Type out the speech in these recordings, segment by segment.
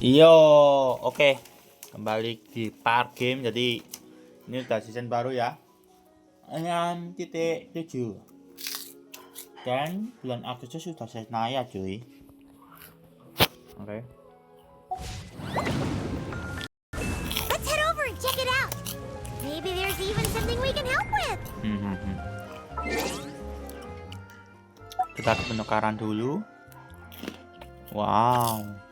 Yo, oke. Kembali di PARGAME. Jadi ini udah season baru ya. 6.7. Dan bulan Agustus sudah saya naik cuy. Oke. Let's head over and check it out. Maybe there's even something we can help with. Kita ke penukaran dulu. Wow.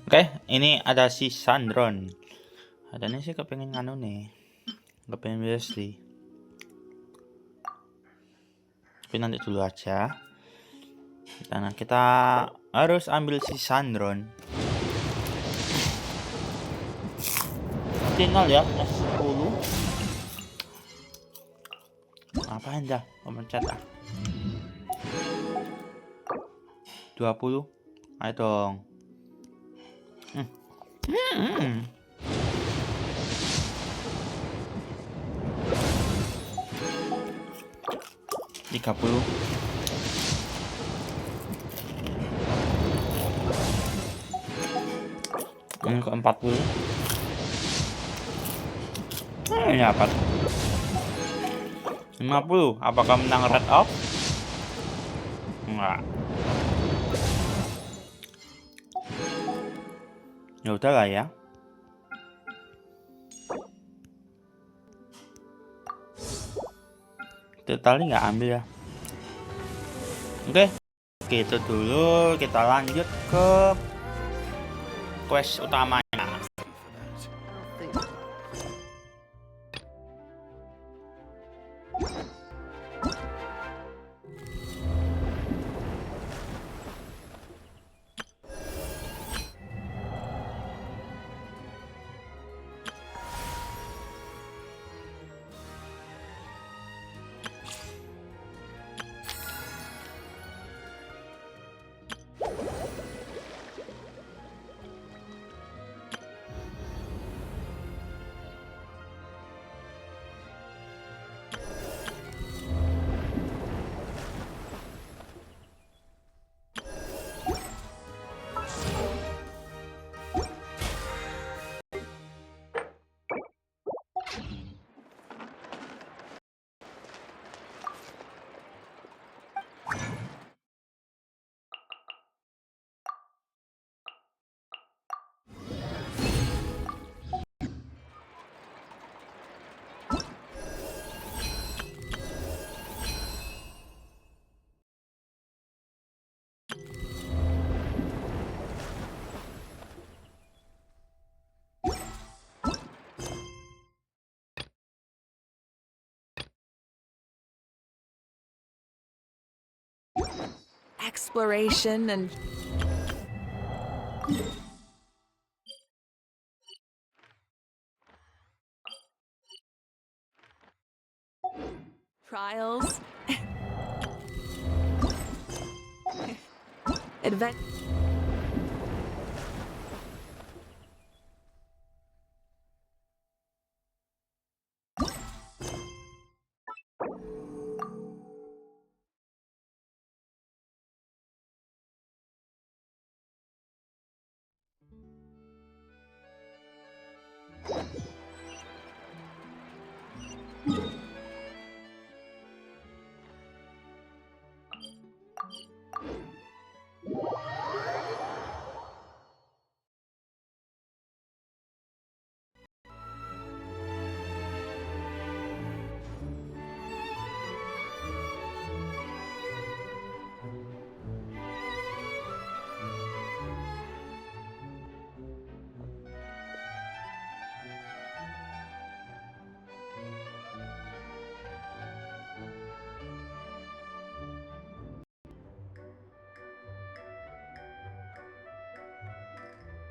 Oke, ini ada si Sandron. Adanya sih kepengen nganu nih, kepengen Wesley. Tapi nanti dulu aja. Karena kita harus ambil si Sandron. Tinggal ya, S10. Apaan dah, pemencet ah. 20. Ayo dong. 30. 40. Ini apa? 50. Apakah menang red off? Enggak. Ya udahlah ya. Totalnya nggak ambil ya. Oke, gitu dulu. Kita lanjut ke quest utamanya. Exploration and trials, adventure.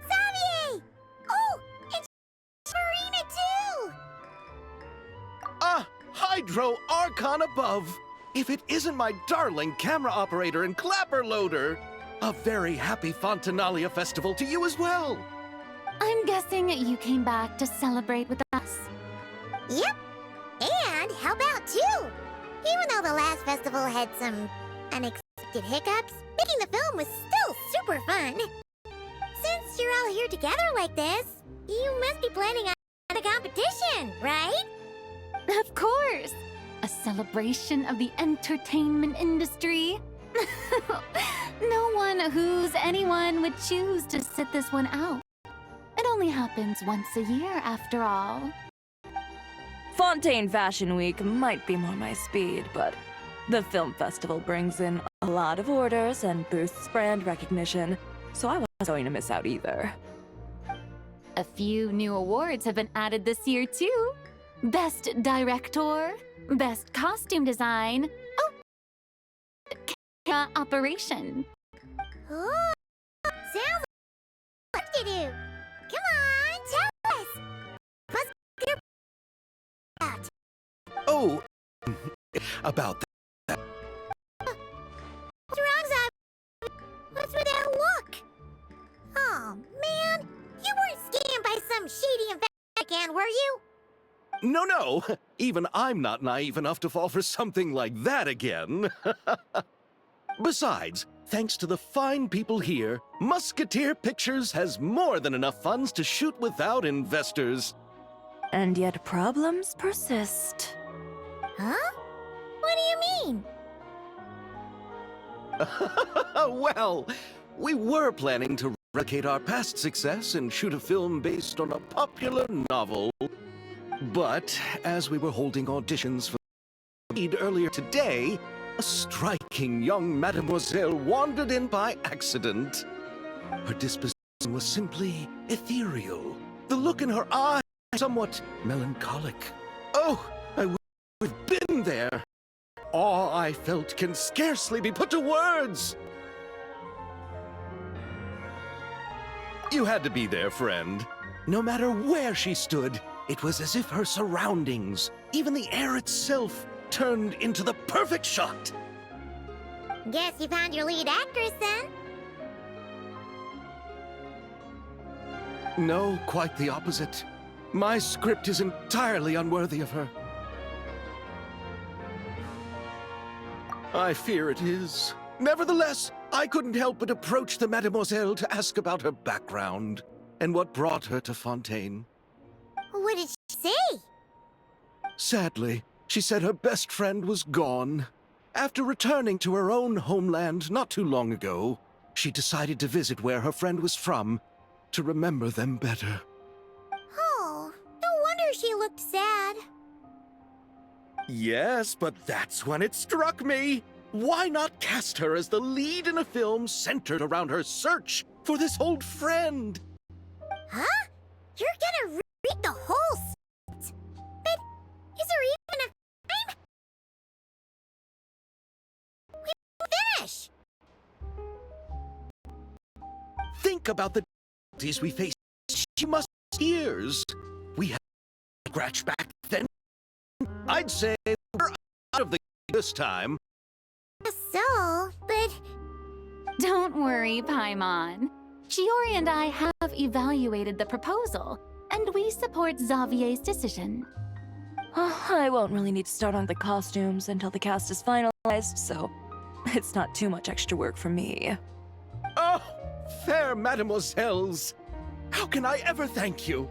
Xavier! Oh, it's Marina too! Ah, Hydro Archon above! If it isn't my darling camera operator and clapper loader! A very happy Fontanalia festival to you as well! I'm guessing you came back to celebrate with us. Yep. And help out too. Even though the last festival had some unexpected hiccups, making the film was still super fun. Since you're all here together like this, you must be planning on a competition, right? Of course! A celebration of the entertainment industry. No one who's anyone would choose to sit this one out. It only happens once a year, after all. Fontaine Fashion Week might be more my speed, but the film festival brings in a lot of orders and boosts brand recognition, so I wasn't going to miss out either. A few new awards have been added this year, too. Best Director, Best Costume Design, oh, Camera Operation. Oh, sounds like what to do. Come on, tell us. Must get out. Oh, about that. What's wrong, Zab? What's with that look? Oh, man. You weren't scammed by some shady investigator, were you? No. Even I'm not naive enough to fall for something like that again. Besides, thanks to the fine people here, Musketeer Pictures has more than enough funds to shoot without investors. And yet problems persist. Huh? What do you mean? Well, we were planning to replicate our past success and shoot a film based on a popular novel. But as we were holding auditions for the lead earlier today, a striking young mademoiselle wandered in by accident. Her disposition was simply ethereal. The look in her eye somewhat melancholic. Oh, I wish I'd been there. Awe I felt can scarcely be put to words. You had to be there, friend. No matter where she stood, it was as if her surroundings, even the air itself, turned into the perfect shot. Guess you found your lead actress then? No, quite the opposite. My script is entirely unworthy of her. I fear it is. Nevertheless, I couldn't help but approach the mademoiselle to ask about her background and what brought her to Fontaine. What did she say? Sadly, she said her best friend was gone. After returning to her own homeland not too long ago, she decided to visit where her friend was from to remember them better. Oh, no wonder she looked sad. Yes, but that's when it struck me. Why not cast her as the lead in a film centered around her search for this old friend? Huh? You're gonna read the whole script? But is there even a time? We won't finish. Think about the difficulties we face. She must have years. We have to scratch back then. I'd say we're out of the this time. So, but Don't worry, Paimon. Shiori and I have evaluated the proposal, and we support Xavier's decision. I won't really need to start on the costumes until the cast is finalized, so it's not too much extra work for me. Oh, fair mademoiselles. How can I ever thank you?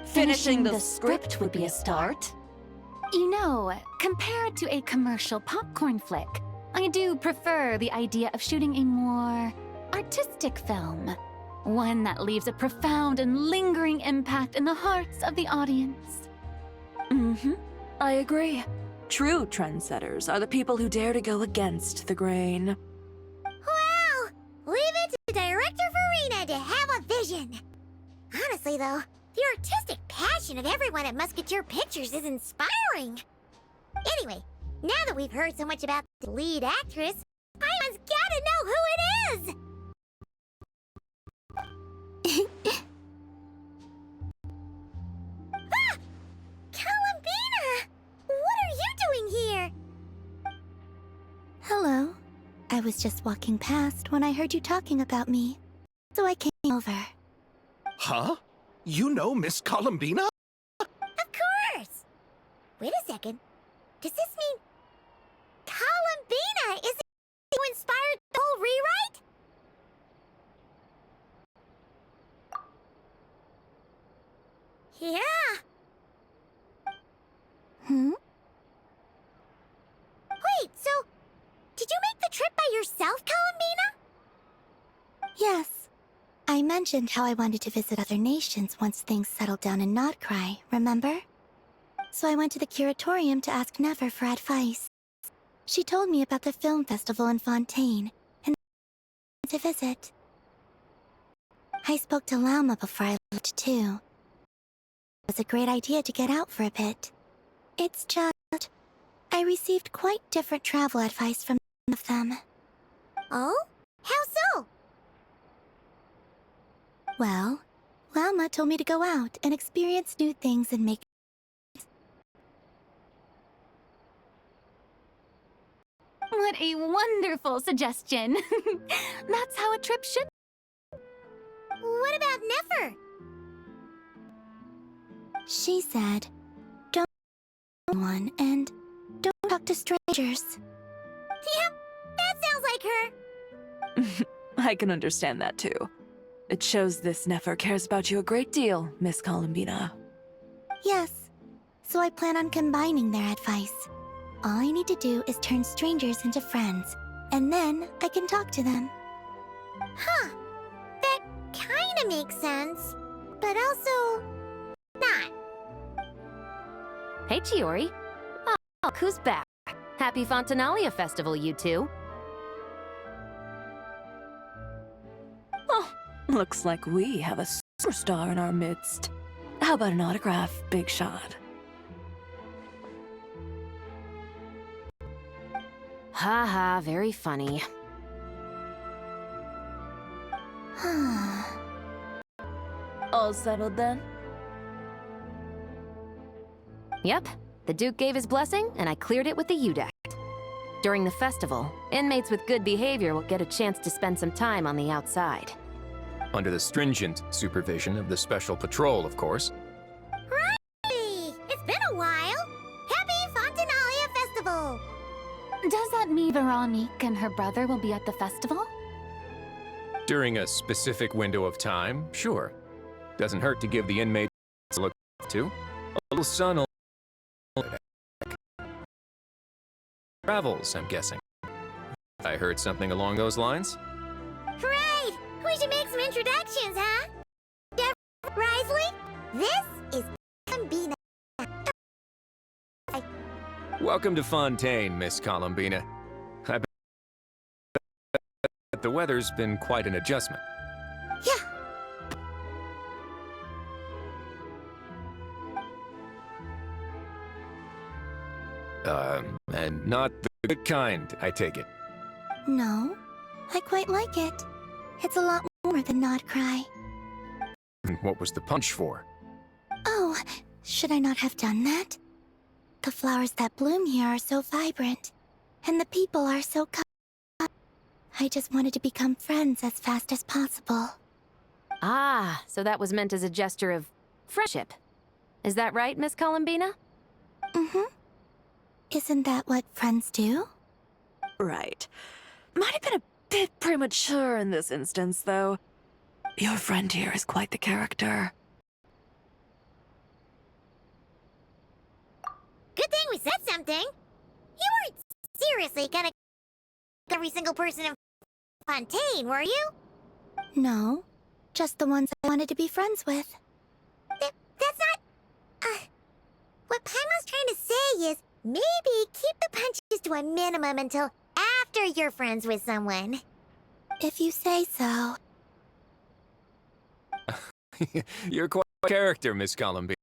Finishing the script would be a start. You know, compared to a commercial popcorn flick, I do prefer the idea of shooting a more artistic film. One that leaves a profound and lingering impact in the hearts of the audience. I agree. True trendsetters are the people who dare to go against the grain. well, leave it to the director Farina to have a vision. Honestly, though, the artistic passion of everyone at Musketeer Pictures is inspiring. Anyway, now that we've heard so much about the lead actress, Paimon's gotta know who it is! Ah! Columbina! What are you doing here? Hello. I was just walking past when I heard you talking about me, so I came over. Huh? You know Miss Columbina? Of course! Wait a second. Does this mean Columbina is the who inspired the whole rewrite? Yeah. Wait, so did you make the trip by yourself, Columbina? Yes. I mentioned how I wanted to visit other nations once things settled down in Nodcry, remember? So I went to the curatorium to ask Never for advice. She told me about the film festival in Fontaine, and to visit. I spoke to Lauma before I left too. It was a great idea to get out for a bit. It's just, I received quite different travel advice from of them. Oh? How so? Well, Lauma told me to go out and experience new things and make. What a wonderful suggestion. That's how a trip should. What about Nefer? She said, don't one and don't talk to strangers. Yep, that sounds like her. I can understand that too. It shows this Nefer cares about you a great deal, Miss Columbina. Yes, so I plan on combining their advice. All I need to do is turn strangers into friends, and then I can talk to them. Huh. That kinda makes sense. But also... not. Hey, Chiori. Oh, who's back? Happy Fontanalia Festival, you two. Oh, looks like we have a superstar in our midst. How about an autograph, Big Shot? Ha, very funny. All settled then? Yep, the Duke gave his blessing, and I cleared it with the UDEC. During the festival, inmates with good behavior will get a chance to spend some time on the outside. Under the stringent supervision of the Special Patrol, of course. Hey, it's been a while. Happy Fontanalia Festival. Does that mean Veronique and her brother will be at the festival? During a specific window of time, sure. Doesn't hurt to give the inmates a look to. A little sun will... Travels, I'm guessing. I heard something along those lines? Right! We should make some introductions, huh? Risley, this is Columbina. Welcome to Fontaine, Miss Columbina. I bet the weather's been quite an adjustment. Yeah. And not the good kind, I take it. No, I quite like it. It's a lot warmer than Nodcry. What was the punch for? Oh, should I not have done that? The flowers that bloom here are so vibrant, and the people are so kind. I just wanted to become friends as fast as possible. Ah, so that was meant as a gesture of friendship. Is that right, Miss Columbina? Mm-hmm. Isn't that what friends do? Right. Might have been a bit premature in this instance, though. Your friend here is quite the character. Good thing we said something. You weren't seriously gonna every single person in Fontaine, were you? No, just the ones I wanted to be friends with. That's not... what Paimon's trying to say is maybe keep the punches to a minimum until after you're friends with someone. If you say so. You're quite a character, Miss Columbina.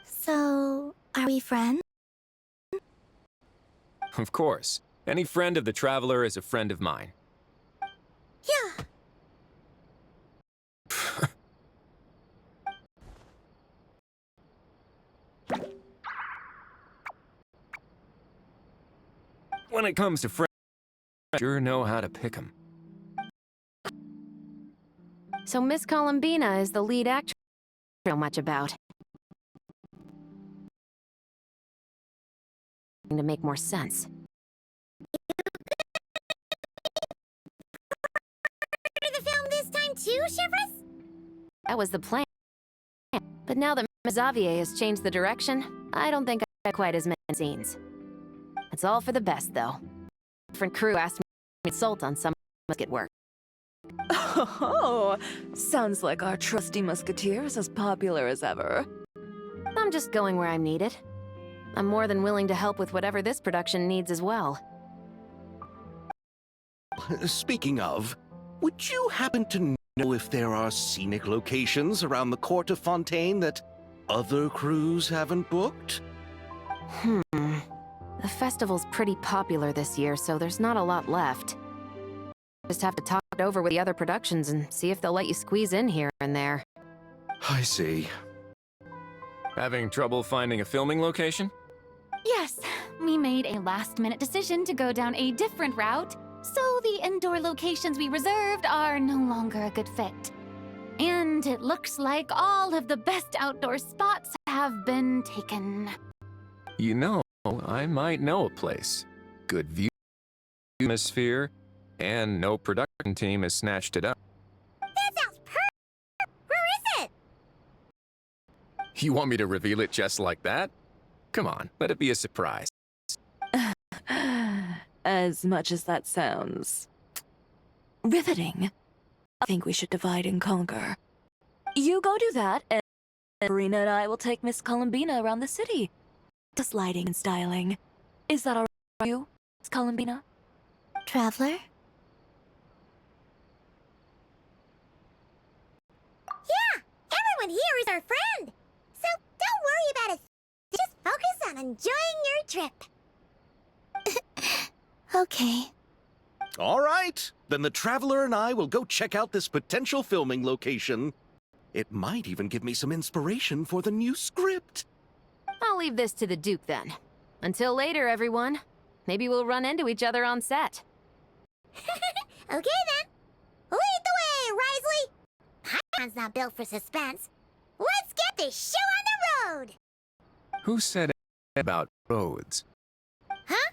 So, are we friends? Of course. Any friend of the Traveler is a friend of mine. Yeah. When it comes to friends, I sure know how to pick 'em. So Miss Columbina is the lead actress I don't know much about. To make more sense. The film this time too, Shivers? That was the plan. But now that Xavier has changed the direction, I don't think I got quite as many scenes. It's all for the best, though. Different crew asked me to consult on some musket work. Oh, sounds like our trusty musketeer is as popular as ever. I'm just going where I'm needed. I'm more than willing to help with whatever this production needs as well. Speaking of, would you happen to know if there are scenic locations around the court of Fontaine that other crews haven't booked? The festival's pretty popular this year, so there's not a lot left. Just have to talk it over with the other productions and see if they'll let you squeeze in here and there. I see. Having trouble finding a filming location? Yes, we made a last-minute decision to go down a different route, so the indoor locations we reserved are no longer a good fit. And it looks like all of the best outdoor spots have been taken. You know, I might know a place. Good view, atmosphere, and no production team has snatched it up. That sounds perfect! Where is it? You want me to reveal it just like that? Come on, let it be a surprise. As much as that sounds riveting, I think we should divide and conquer. You go do that, and Marina and I will take Miss Columbina around the city. Just lighting and styling. Is that all right with you, Miss Columbina? Traveler? Yeah! Everyone here is our friend! So don't worry about it. Just focus on enjoying your trip. Okay. All right, then the Traveler and I will go check out this potential filming location. It might even give me some inspiration for the new script. I'll leave this to the Duke then. Until later, everyone. Maybe we'll run into each other on set. Okay then. Lead the way, Risley! Paimon's not built for suspense. Let's get this show on the road! Who said about roads? Huh?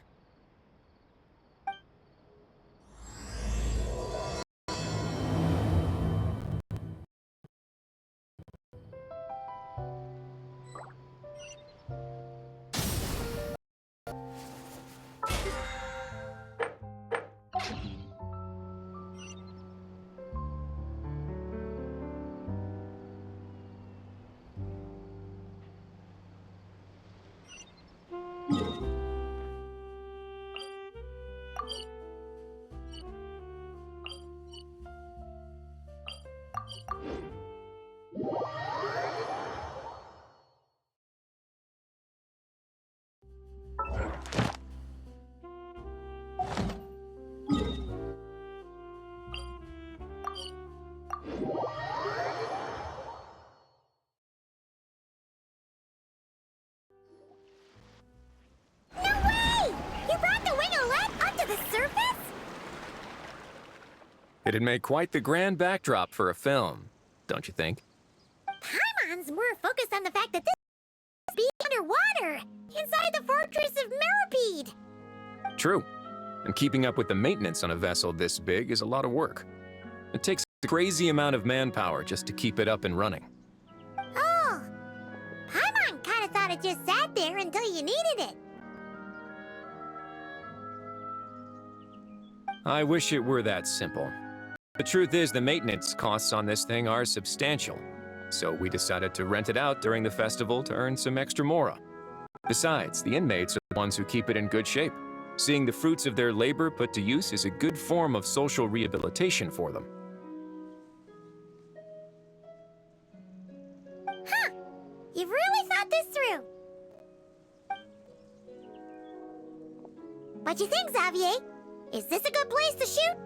It'd make quite the grand backdrop for a film, don't you think? Paimon's more focused on the fact that this is being underwater, inside the fortress of Meripede. True. And keeping up with the maintenance on a vessel this big is a lot of work. It takes a crazy amount of manpower just to keep it up and running. Oh, Paimon kind of thought it just sat there until you needed it. I wish it were that simple. The truth is, the maintenance costs on this thing are substantial, so we decided to rent it out during the festival to earn some extra mora. Besides, the inmates are the ones who keep it in good shape. Seeing the fruits of their labor put to use is a good form of social rehabilitation for them. Huh. You've really thought this through. What you think, Xavier? Is this a good place to shoot?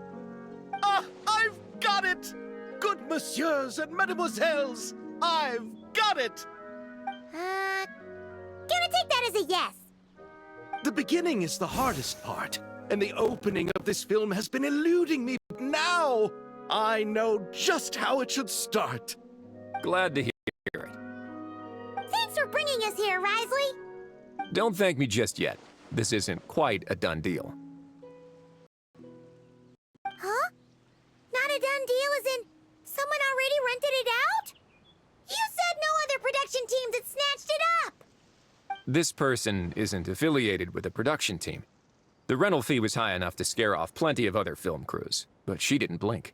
Ah, I've got it! Good messieurs and mesdemoiselles, I've got it! Gonna take that as a yes. The beginning is the hardest part, and the opening of this film has been eluding me. Now, I know just how it should start. Glad to hear it. Thanks for bringing us here, Risley. Don't thank me just yet. This isn't quite a done deal. Huh? Not a done deal as in someone already rented it out? You said no other production teams had snatched it up! This person isn't affiliated with the production team. The rental fee was high enough to scare off plenty of other film crews, but she didn't blink.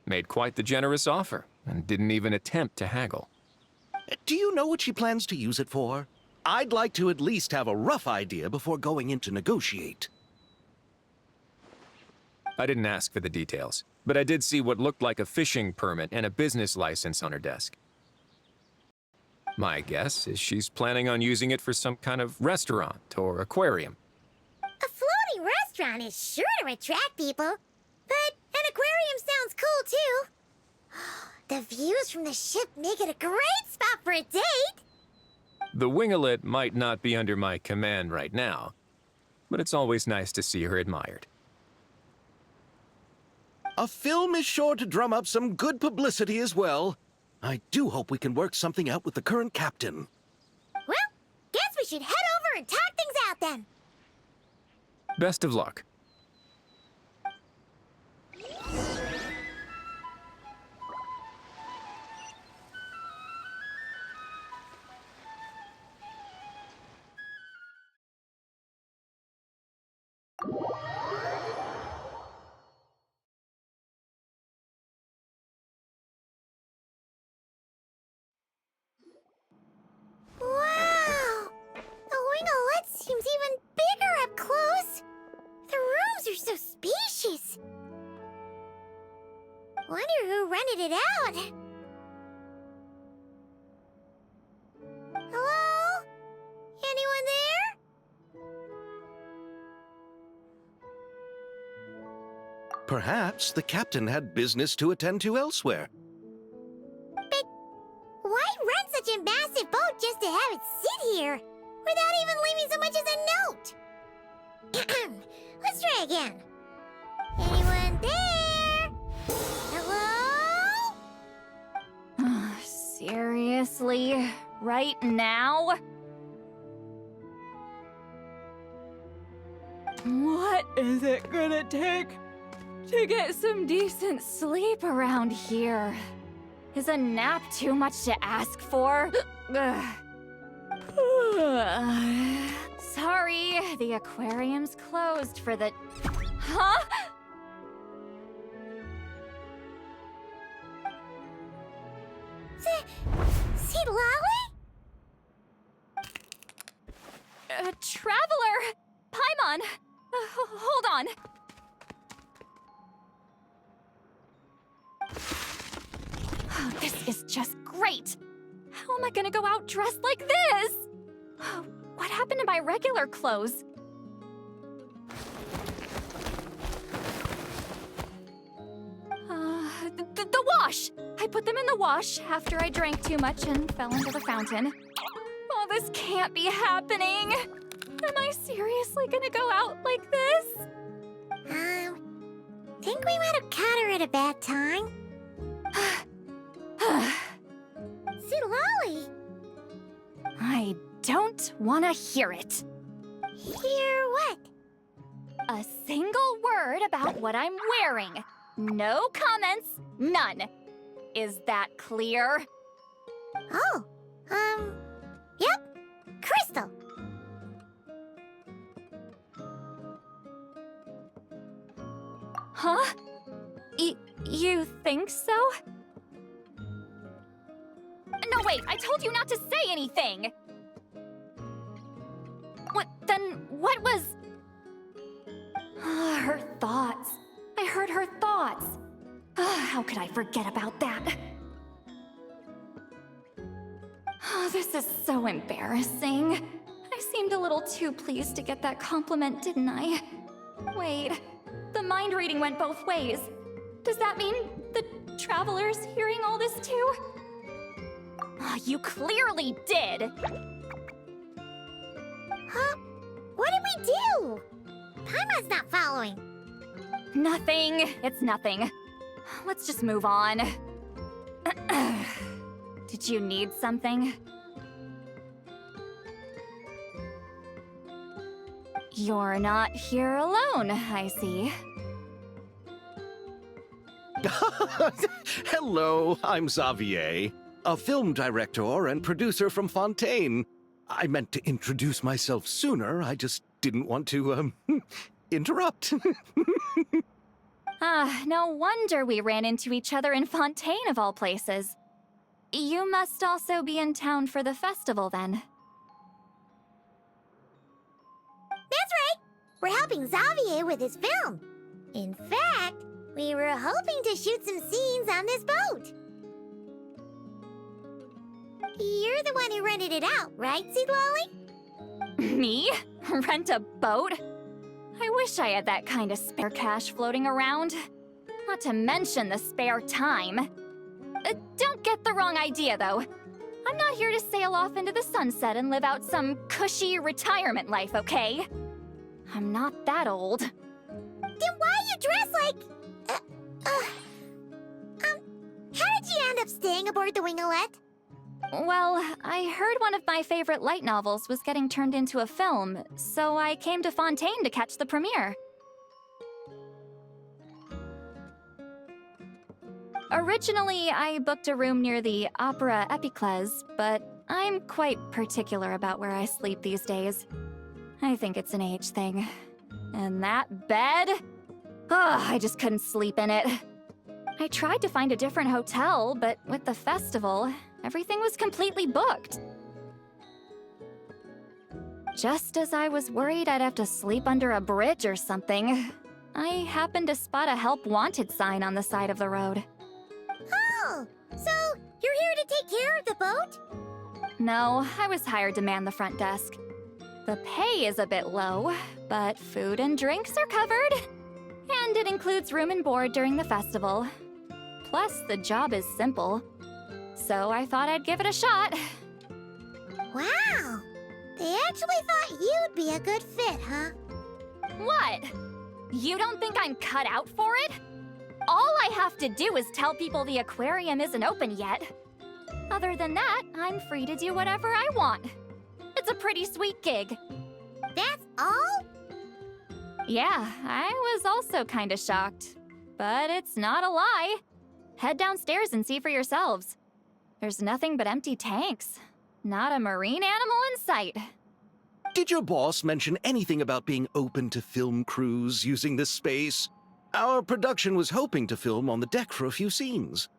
Made quite the generous offer, and didn't even attempt to haggle. Do you know what she plans to use it for? I'd like to at least have a rough idea before going in to negotiate. I didn't ask for the details, but I did see what looked like a fishing permit and a business license on her desk. My guess is she's planning on using it for some kind of restaurant or aquarium. A floating restaurant is sure to attract people, but an aquarium sounds cool too. The views from the ship make it a great spot for a date. The winglet might not be under my command right now, but it's always nice to see her admired. A film is sure to drum up some good publicity as well. I do hope we can work something out with the current captain. Well, guess we should head over and talk things out then. Best of luck. Wow! The winglet seems even bigger up close. The rooms are so spacious. Wonder who rented it out. Hello? Anyone there? Perhaps the captain had business to attend to elsewhere. But why rent such a massive boat just to have it sit here, without even leaving so much as a note? Let's try again. Anyone there? Hello? Seriously? Right now? What is it gonna take to get some decent sleep around here? Is a nap too much to ask for? Sorry, the aquarium's closed for the... Huh? Sid Lolly? Traveler! Paimon! Hold on. This is just great! How am I gonna go out dressed like this? What happened to my regular clothes? The wash! I put them in the wash after I drank too much and fell into the fountain. Oh, this can't be happening! Am I seriously gonna go out like this? Think we might have caught her at a bad time. Sid Lolly! I don't want to hear it. Hear what? A single word about what I'm wearing. No comments, none. Is that clear? Oh, yep. Crystal. Huh? You think so? No, wait, I told you not to say anything! What was... Her thoughts. I heard her thoughts. How could I forget about that? Oh, this is so embarrassing. I seemed a little too pleased to get that compliment, didn't I? Wait, the mind reading went both ways. Does that mean the Traveler's hearing all this too? Oh, you clearly did! Huh? What did we do? Paimon's not following. Nothing. It's nothing. Let's just move on. Did you need something? You're not here alone, I see. Hello, I'm Xavier, a film director and producer from Fontaine. I meant to introduce myself sooner, I just didn't want to, interrupt. No wonder we ran into each other in Fontaine of all places. You must also be in town for the festival then. That's right! We're helping Xavier with his film. In fact, we were hoping to shoot some scenes on this boat. You're the one who rented it out, right, Seed Lolly? Me? Rent a boat? I wish I had that kind of spare cash floating around. Not to mention the spare time. Don't get the wrong idea, though. I'm not here to sail off into the sunset and live out some cushy retirement life, okay? I'm not that old. Then why you dress like... how did you end up staying aboard the Wingolette? Well, I heard one of my favorite light novels was getting turned into a film, so I came to Fontaine to catch the premiere. Originally, I booked a room near the Opera Epicles, but I'm quite particular about where I sleep these days. I think it's an age thing. And that bed? Oh, I just couldn't sleep in it. I tried to find a different hotel, but with the festival, everything was completely booked. Just as I was worried I'd have to sleep under a bridge or something, I happened to spot a help wanted sign on the side of the road. Oh, so you're here to take care of the boat? No, I was hired to man the front desk. The pay is a bit low, but food and drinks are covered. And it includes room and board during the festival. Plus, the job is simple. So I thought I'd give it a shot. Wow! They actually thought you'd be a good fit, huh? What? You don't think I'm cut out for it? All I have to do is tell people the aquarium isn't open yet. Other than that, I'm free to do whatever I want. It's a pretty sweet gig. That's all? Yeah, I was also kinda shocked. But it's not a lie. Head downstairs and see for yourselves. There's nothing but empty tanks. Not a marine animal in sight. Did your boss mention anything about being open to film crews using this space? Our production was hoping to film on the deck for a few scenes.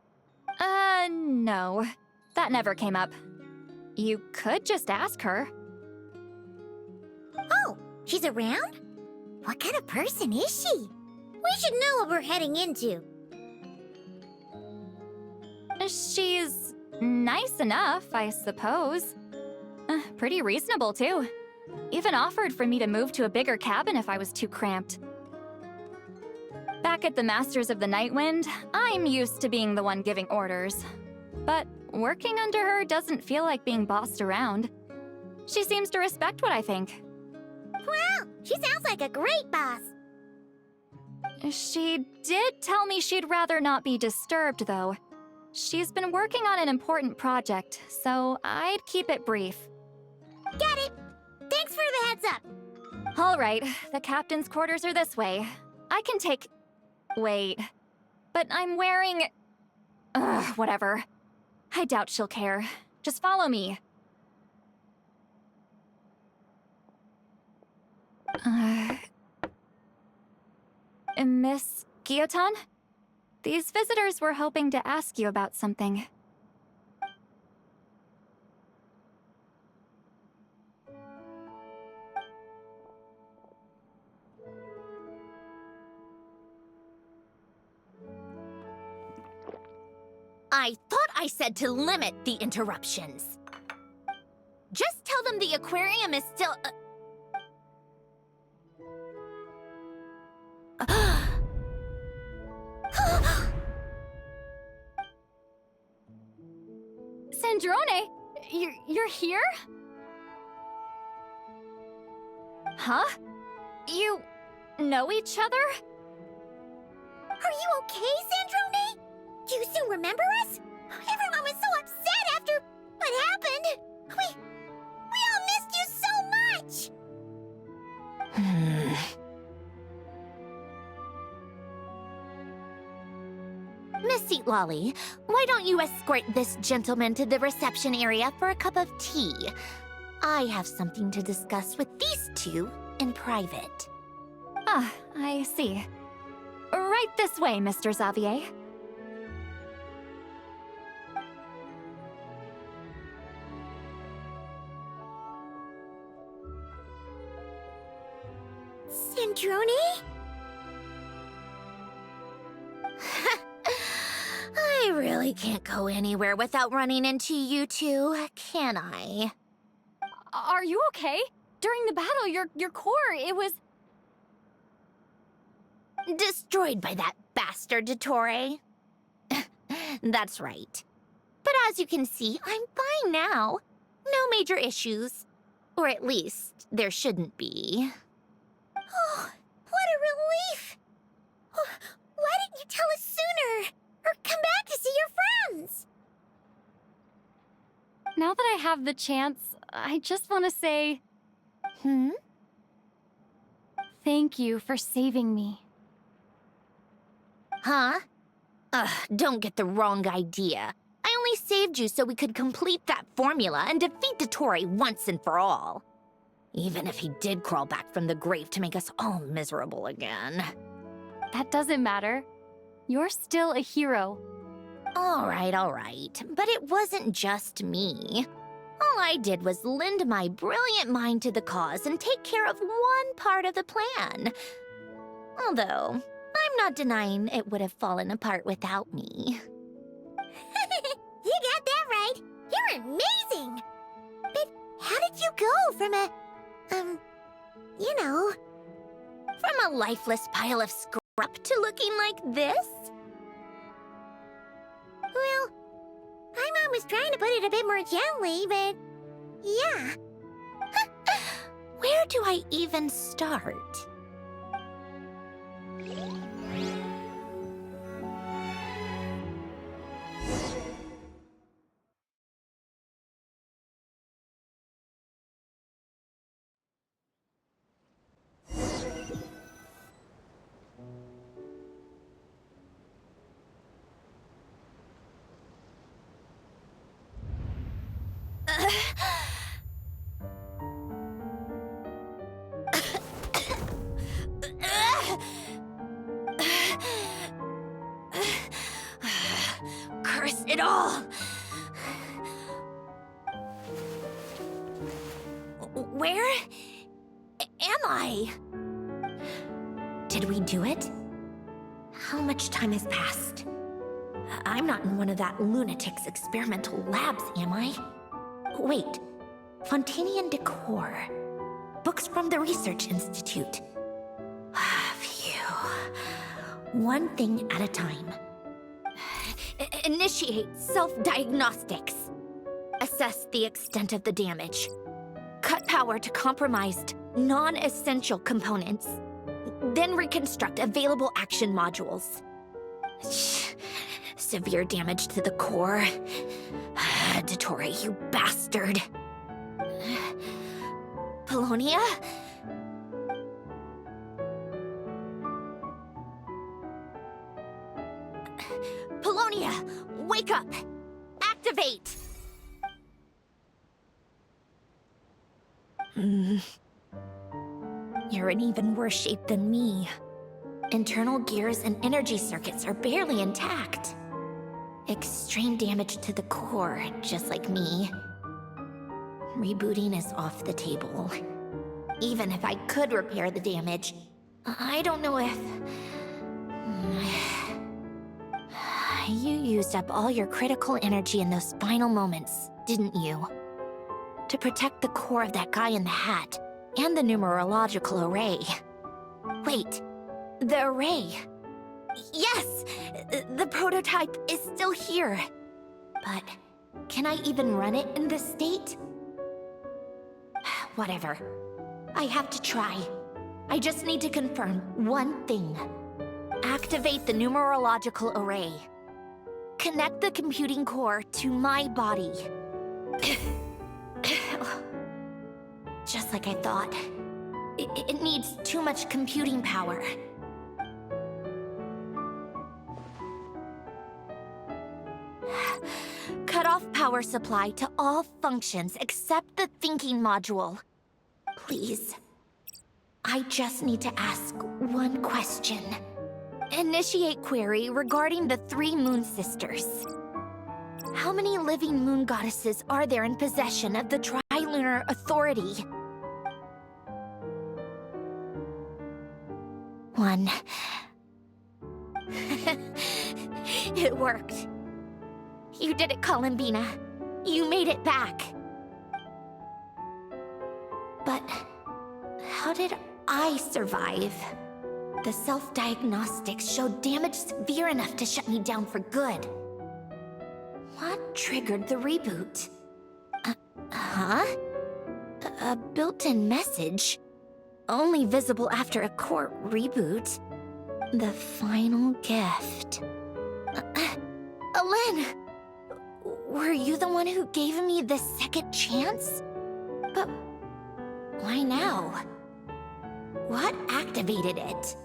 No. That never came up. You could just ask her. Oh, she's around? What kind of person is she? We should know what we're heading into. She's nice enough, I suppose. Pretty reasonable, too. Even offered for me to move to a bigger cabin if I was too cramped. Back at the Masters of the Nightwind, I'm used to being the one giving orders. But working under her doesn't feel like being bossed around. She seems to respect what I think. Wow, she sounds like a great boss. She did tell me she'd rather not be disturbed, though. She's been working on an important project, so I'd keep it brief. Got it. Thanks for the heads up. All right, the captain's quarters are this way. I can take... Wait. But I'm wearing... whatever. I doubt she'll care. Just follow me. Miss Guillotin? These visitors were hoping to ask you about something. I thought I said to limit the interruptions. Just tell them the aquarium is still... Sandrone, you're here? Huh? You know each other? Are you okay, Sandrone? Do you still remember us? Everyone was so upset after what happened. We all missed you so much! Miss Seat Lolly, why don't you escort this gentleman to the reception area for a cup of tea? I have something to discuss with these two in private. Ah, I see. Right this way, Mr. Xavier. Sandrone? I really can't go anywhere without running into you two, can I? Are you okay? During the battle, your core, it was... Destroyed by that bastard Dottore. That's right. But as you can see, I'm fine now. No major issues. Or at least, there shouldn't be. Oh, what a relief! Why didn't you tell us sooner? Or come back to see your friends? Now that I have the chance, I just want to say... Thank you for saving me. Huh? Ugh, don't get the wrong idea. I only saved you so we could complete that formula and defeat Dottore once and for all. Even if he did crawl back from the grave to make us all miserable again. That doesn't matter. You're still a hero. All right. But it wasn't just me. All I did was lend my brilliant mind to the cause and take care of one part of the plan. Although, I'm not denying it would have fallen apart without me. You got that right. You're amazing. But how did you go from a, you know... From a lifeless pile of scrap to looking like this? Well, my mom was trying to put it a bit more gently, but... yeah. Where do I even start? Curse it all! Where am I? Did we do it? How much time has passed? I'm not in one of that lunatic's experimental labs, am I? Wait, Fontanian decor. Books from the Research Institute. Phew. One thing at a time. Initiate self-diagnostics. Assess the extent of the damage. Cut power to compromised, non-essential components. Then reconstruct available action modules. Severe damage to the core. Dottore, you bastard. Polonia? Polonia, wake up! Activate! You're in even worse shape than me. Internal gears and energy circuits are barely intact. Extreme damage to the core, just like me. Rebooting is off the table. Even if I could repair the damage, I don't know if... You used up all your critical energy in those final moments, didn't you? To protect the core of that guy in the hat, and the numerological array. Wait, the array. Yes! The prototype is still here. But can I even run it in this state? Whatever. I have to try. I just need to confirm one thing. Activate Activate the numerological array. Connect the computing core to my body. Just like I thought. It needs too much computing power. Cut off power supply to all functions except the thinking module. Please. I just need to ask one question. Initiate query regarding the 3 moon sisters. How many living moon goddesses are there in possession of the Trilunar Authority? 1. It worked. You did it, Columbina. You made it back. But how did I survive? The self-diagnostics showed damage severe enough to shut me down for good. What triggered the reboot? A built-in message? Only visible after a core reboot. The final gift. Alen! Were you the one who gave me the second chance? But why now? What activated it?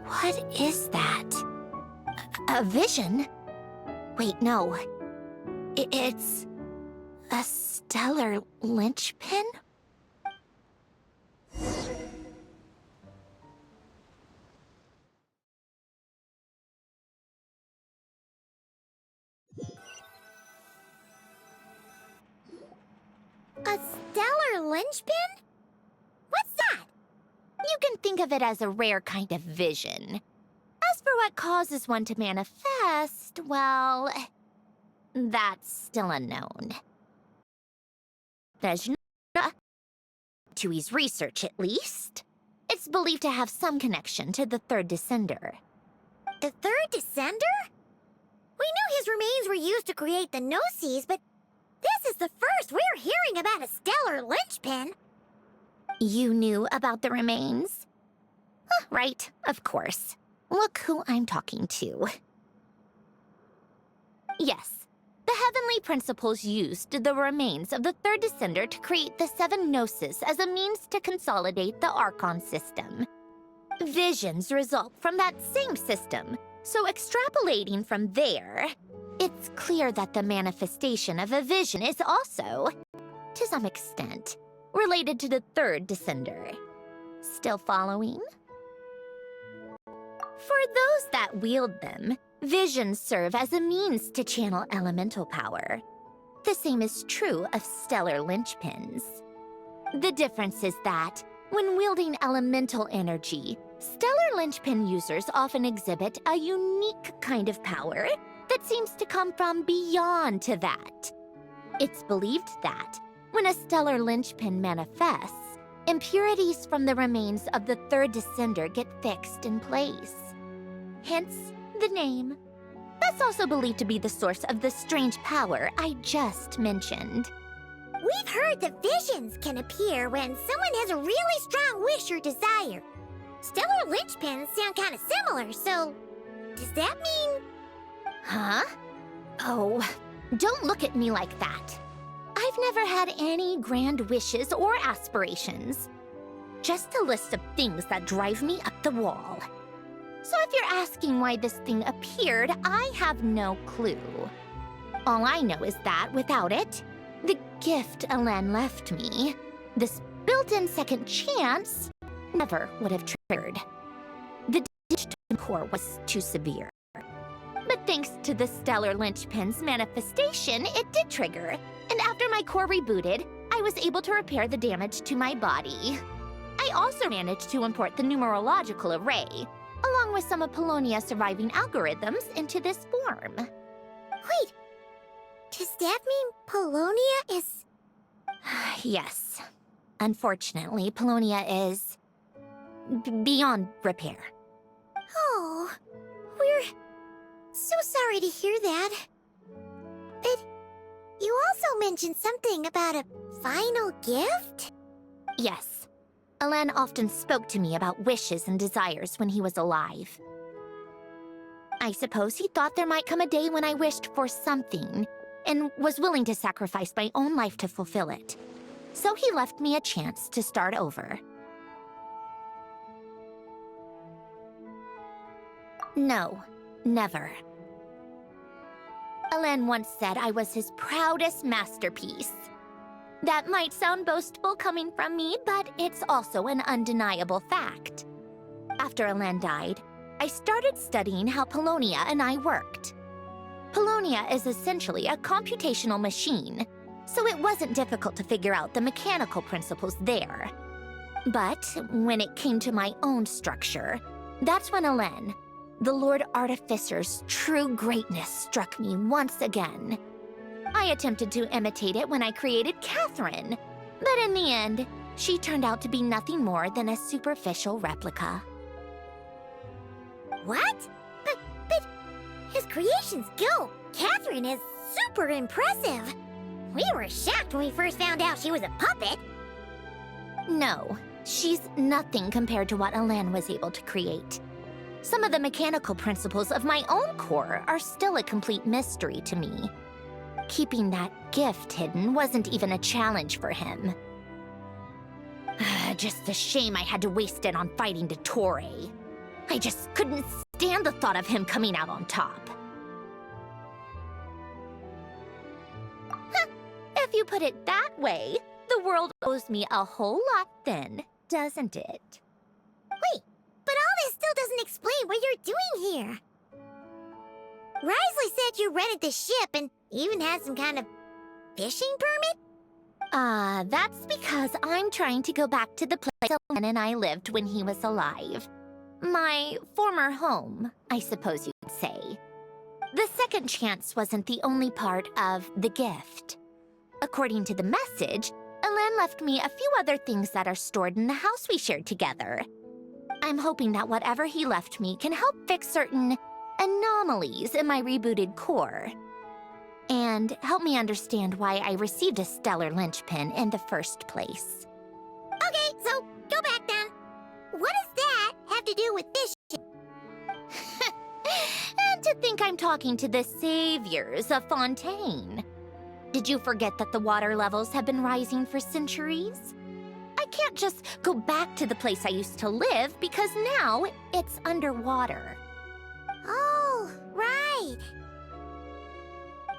What is that? A vision? Wait, no. It's a stellar linchpin? A stellar linchpin? What's that? You can think of it as a rare kind of vision. As for what causes one to manifest, well, that's still unknown. There's no to his research, at least. It's believed to have some connection to the third descender. The third descender? We knew his remains were used to create the Gnosis, but this is the first we're hearing about a stellar linchpin. You knew about the remains? Right, of course. Look who I'm talking to. Yes, the Heavenly Principles used the remains of the third descender to create the 7 Gnosis as a means to consolidate the Archon system. Visions result from that same system, so extrapolating from there, it's clear that the manifestation of a vision is also, to some extent, related to the third descender. Still following? For those that wield them, visions serve as a means to channel elemental power. The same is true of stellar linchpins. The difference is that, when wielding elemental energy, stellar linchpin users often exhibit a unique kind of power that seems to come from beyond to that. It's believed that, when a stellar linchpin manifests, impurities from the remains of the third descender get fixed in place. Hence, the name. That's also believed to be the source of the strange power I just mentioned. We've heard that visions can appear when someone has a really strong wish or desire. Stellar linchpins sound kind of similar, so does that mean... Huh? Oh, don't look at me like that. I've never had any grand wishes or aspirations. Just a list of things that drive me up the wall. So if you're asking why this thing appeared, I have no clue. All I know is that without it, the gift Alen left me, this built-in second chance, never would have triggered. The digital core was too severe. But thanks to the stellar linchpin's manifestation, it did trigger. And after my core rebooted, I was able to repair the damage to my body. I also managed to import the numerological array, along with some of Polonia's surviving algorithms, into this form. Wait, does that mean Polonia is... Yes. Unfortunately, Polonia is... beyond repair. Oh, we're so sorry to hear that. But you also mentioned something about a final gift? Yes. Alain often spoke to me about wishes and desires when he was alive. I suppose he thought there might come a day when I wished for something, and was willing to sacrifice my own life to fulfill it. So he left me a chance to start over. No, never. Alain once said I was his proudest masterpiece. That might sound boastful coming from me, but it's also an undeniable fact. After Alain died, I started studying how Polonia and I worked. Polonia is essentially a computational machine, so it wasn't difficult to figure out the mechanical principles there. But when it came to my own structure, that's when Alain, the Lord Artificer's true greatness, struck me once again. I attempted to imitate it when I created Catherine, but in the end, she turned out to be nothing more than a superficial replica. What? But his creation skill, Catherine, is super impressive. We were shocked when we first found out she was a puppet. No, she's nothing compared to what Alain was able to create. Some of the mechanical principles of my own core are still a complete mystery to me. Keeping that gift hidden wasn't even a challenge for him. Just a shame I had to waste it on fighting Dottore. I just couldn't stand the thought of him coming out on top. If you put it that way, the world owes me a whole lot then, doesn't it? Wait, but all this still doesn't explain what you're doing here. Risley said you rented the ship and even had some kind of fishing permit? That's because I'm trying to go back to the place Alain and I lived when he was alive. My former home, I suppose you could say. The second chance wasn't the only part of the gift. According to the message, Alain left me a few other things that are stored in the house we shared together. I'm hoping that whatever he left me can help fix certain anomalies in my rebooted core. And help me understand why I received a stellar linchpin in the first place. Okay, so go back then. What does that have to do with fishing? And to think I'm talking to the saviors of Fontaine. Did you forget that the water levels have been rising for centuries? I can't just go back to the place I used to live because now it's underwater. Oh, right.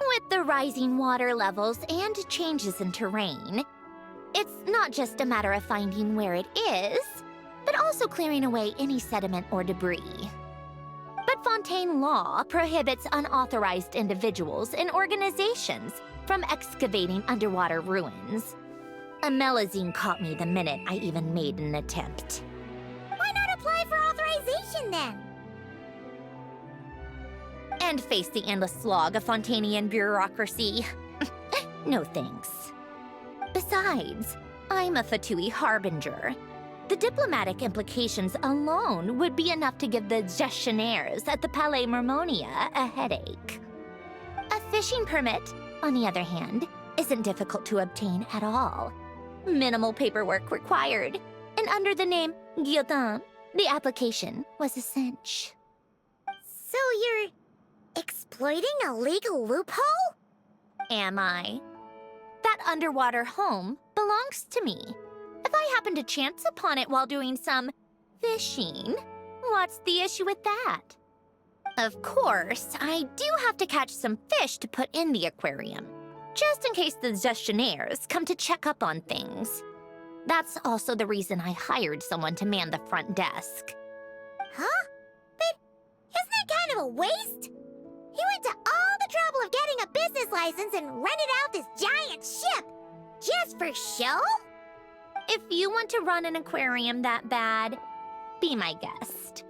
With the rising water levels and changes in terrain, it's not just a matter of finding where it is, but also clearing away any sediment or debris. But Fontaine law prohibits unauthorized individuals and organizations from excavating underwater ruins. A Melazine caught me the minute I even made an attempt. Why not apply for authorization then? And face the endless slog of Fontainian bureaucracy. No thanks. Besides, I'm a Fatui harbinger. The diplomatic implications alone would be enough to give the gestionnaires at the Palais Mermonia a headache. A fishing permit, on the other hand, isn't difficult to obtain at all. Minimal paperwork required, and under the name Guillotin, the application was a cinch. So you're exploiting a legal loophole? Am I? That underwater home belongs to me. If I happen to chance upon it while doing some fishing, what's the issue with that? Of course, I do have to catch some fish to put in the aquarium, just in case the gestionnaires come to check up on things. That's also the reason I hired someone to man the front desk. Huh? But isn't that kind of a waste? He went to all the trouble of getting a business license and rented out this giant ship, just for show? If you want to run an aquarium that bad, be my guest.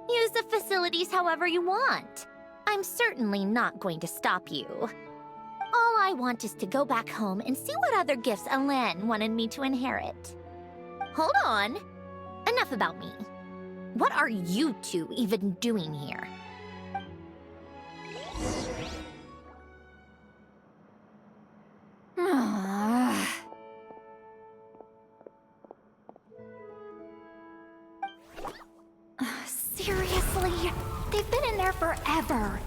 Use the facilities however you want. I'm certainly not going to stop you. All I want is to go back home and see what other gifts Alain wanted me to inherit. Hold on. Enough about me. What are you two even doing here? Seriously? They've been in there forever.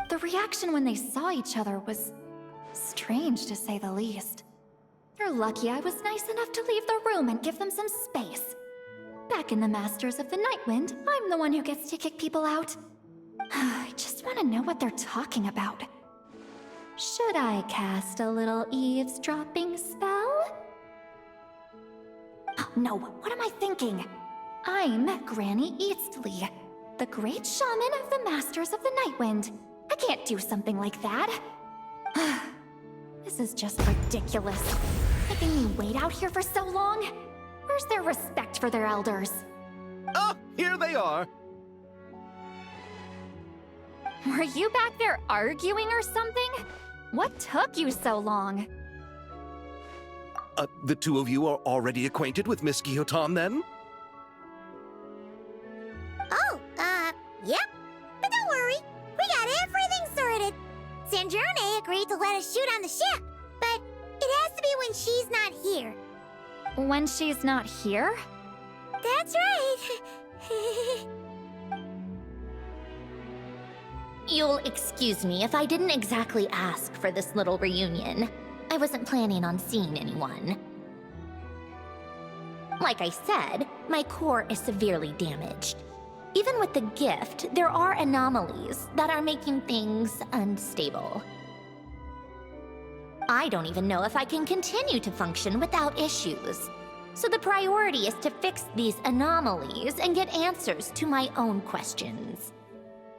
The reaction when they saw each other was strange, to say the least. You're lucky I was nice enough to leave the room and give them some space. Back in the Masters of the Nightwind, I'm the one who gets to kick people out. I just want to know what they're talking about. Should I cast a little eavesdropping spell? Oh, no, what am I thinking? I'm Granny Eastley, the great shaman of the Masters of the Nightwind. I can't do something like that. This is just ridiculous. Making me wait out here for so long? Where's their respect for their elders? Oh, here they are. Were you back there arguing or something? What took you so long? The two of you are already acquainted with Miss Guillotin, then? Oh, yep. But don't worry, we got everything sorted. Sandrone agreed to let us shoot on the ship, but it has to be when she's not here. When she's not here? That's right. You'll excuse me if I didn't exactly ask for this little reunion. I wasn't planning on seeing anyone. Like I said, my core is severely damaged. Even with the gift, there are anomalies that are making things unstable. I don't even know if I can continue to function without issues. So the priority is to fix these anomalies and get answers to my own questions.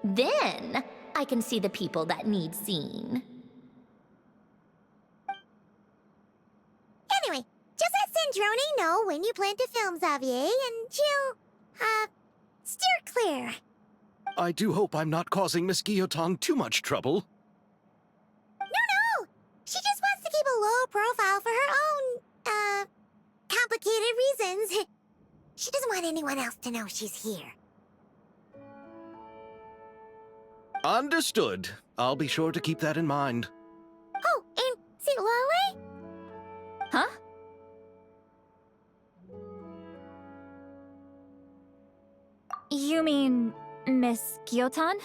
Then, I can see the people that need seeing. Anyway, just let Sandrone know when you plan to film Xavier, and she'll, steer clear. I do hope I'm not causing Miss Guillotin too much trouble. No! She just wants to keep a low profile for her own, complicated reasons. She doesn't want anyone else to know she's here. Understood. I'll be sure to keep that in mind. Oh, and see Lale? Huh? You mean Miss Guillotin?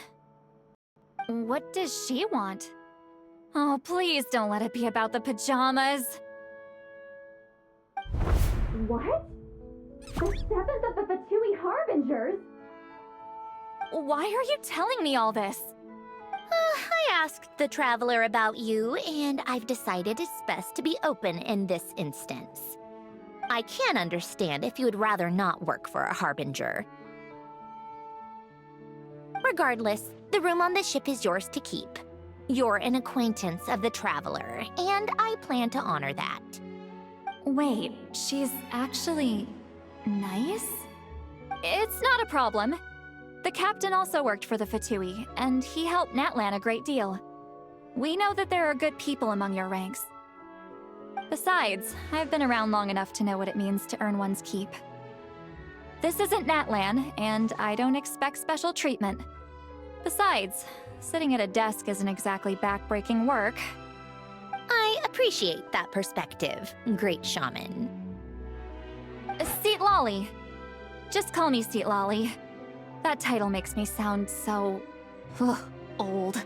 What does she want? Oh, please don't let it be about the pajamas. What? The 7th of the Fatui Harbingers? Why are you telling me all this? I asked the Traveler about you, and I've decided it's best to be open in this instance. I can understand if you would rather not work for a Harbinger. Regardless, the room on the ship is yours to keep. You're an acquaintance of the Traveler, and I plan to honor that. Wait, she's actually nice? It's not a problem. The captain also worked for the Fatui, and he helped Natlan a great deal. We know that there are good people among your ranks. Besides, I've been around long enough to know what it means to earn one's keep. This isn't Natlan, and I don't expect special treatment. Besides, sitting at a desk isn't exactly backbreaking work. I appreciate that perspective, great shaman. Seat Lolly. Just call me Seat Lolly. That title makes me sound so... old.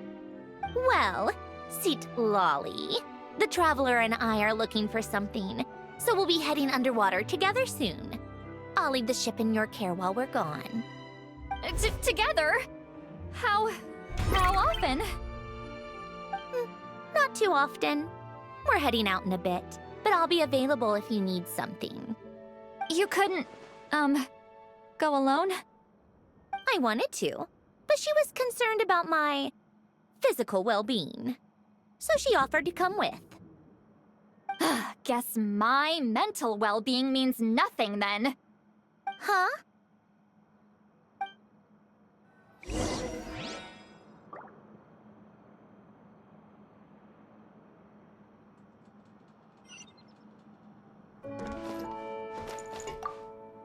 Well, Seat Lolly, the Traveler and I are looking for something, so we'll be heading underwater together soon. I'll leave the ship in your care while we're gone. Together? How often? Not too often. We're heading out in a bit, but I'll be available if you need something. You couldn't, go alone? I wanted to, but she was concerned about my physical well-being, so she offered to come with. Guess my mental well-being means nothing then. Huh?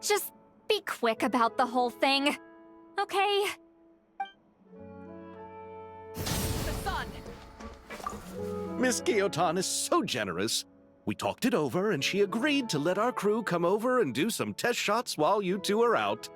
Just be quick about the whole thing, okay? Miss Guillotin is so generous. We talked it over, and she agreed to let our crew come over and do some test shots while you two are out.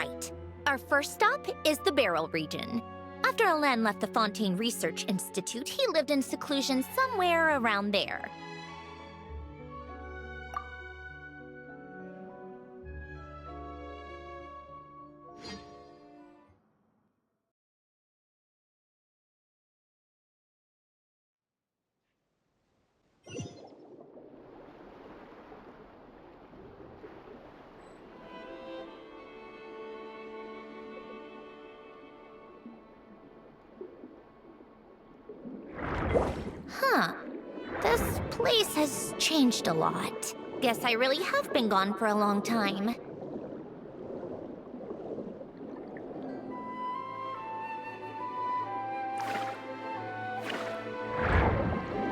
right. Our first stop is the Barrel region. After Alain left the Fontaine Research Institute, he lived in seclusion somewhere around there. Huh. This place has changed a lot. Guess I really have been gone for a long time.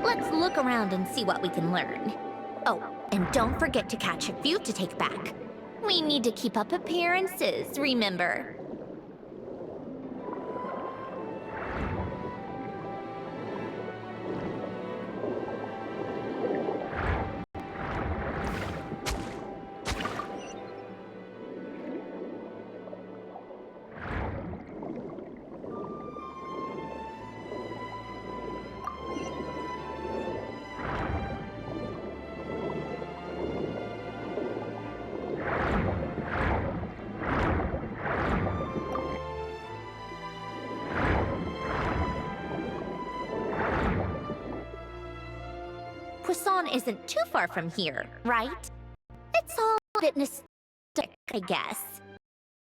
Let's look around and see what we can learn. Oh, and don't forget to catch a few to take back. We need to keep up appearances, remember? Poisson isn't too far from here, right? It's all a bit nostalgic, I guess.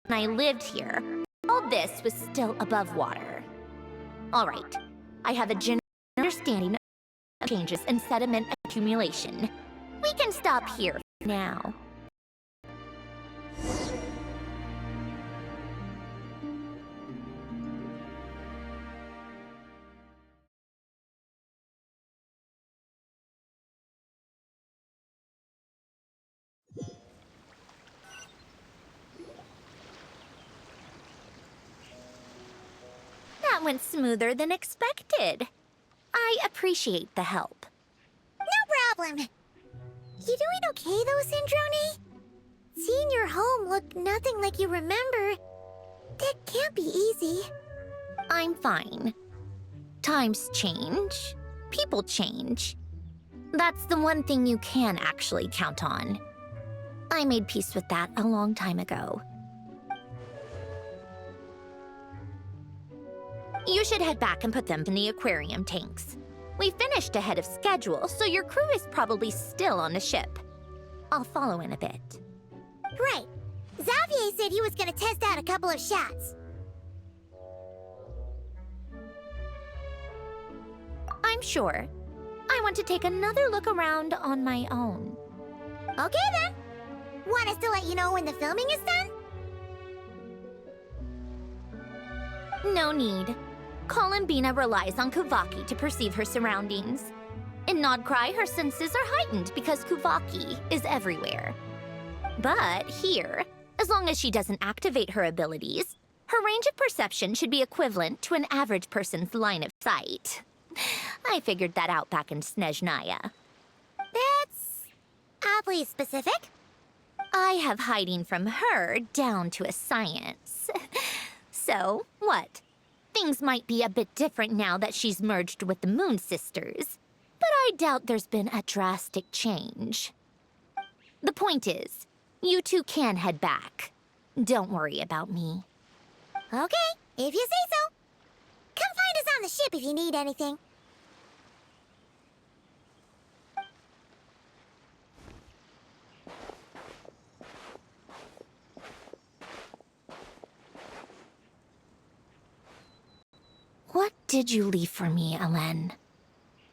When I lived here, all this was still above water. All right, I have a general understanding of changes in sediment accumulation. We can stop here for now. That went smoother than expected. I appreciate the help. No problem. You doing okay though, Sandrone? Seeing your home look nothing like you remember, that can't be easy. I'm fine. Times change. People change. That's the one thing you can actually count on. I made peace with that a long time ago. You should head back and put them in the aquarium tanks. We finished ahead of schedule, so your crew is probably still on the ship. I'll follow in a bit. Right. Xavier said he was gonna test out a couple of shots. I'm sure. I want to take another look around on my own. Okay then. Want us to let you know when the filming is done? No need. Columbina relies on Kuvaki to perceive her surroundings. In Nodcry, her senses are heightened because Kuvaki is everywhere. But here, as long as she doesn't activate her abilities, her range of perception should be equivalent to an average person's line of sight. I figured that out back in Snezhnaya. That's oddly specific. I have hiding from her down to a science. So, what? Things might be a bit different now that she's merged with the Moon Sisters, but I doubt there's been a drastic change. The point is, you two can head back. Don't worry about me. Okay, if you say so. Come find us on the ship if you need anything. What did you leave for me, Alain?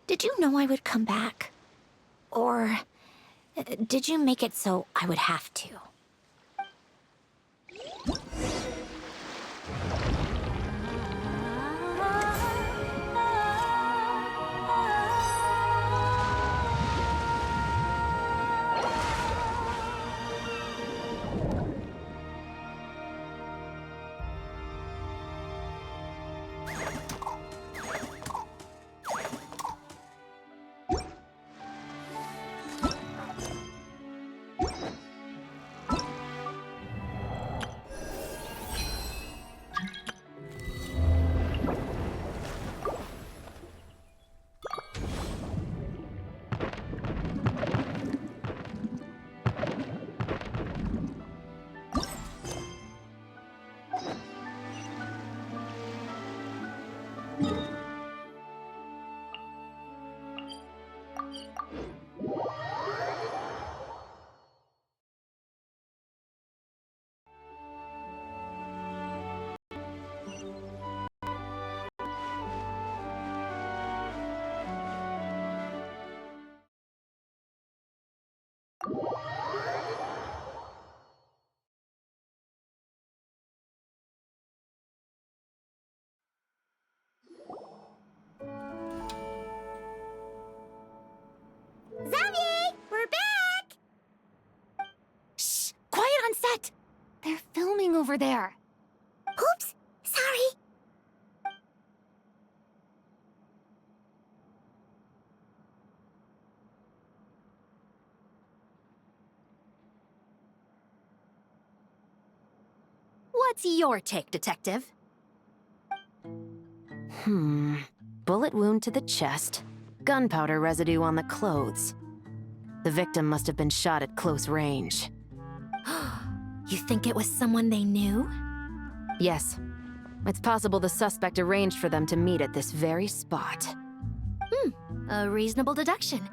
Did you know I would come back? Or did you make it so I would have to? over there. Oops, sorry. What's your take, Detective? Bullet wound to the chest. Gunpowder residue on the clothes. The victim must have been shot at close range. You think it was someone they knew? Yes. It's possible the suspect arranged for them to meet at this very spot. A reasonable deduction.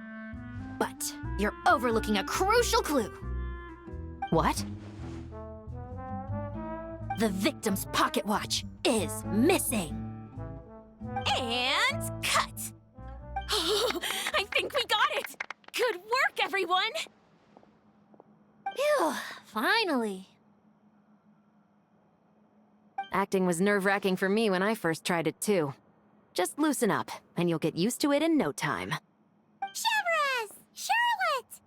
But you're overlooking a crucial clue. What? The victim's pocket watch is missing. And cut! I think we got it! Good work, everyone! Phew, finally. Acting was nerve-wracking for me when I first tried it too. Just loosen up, and you'll get used to it in no time. Chevrez! Charlotte!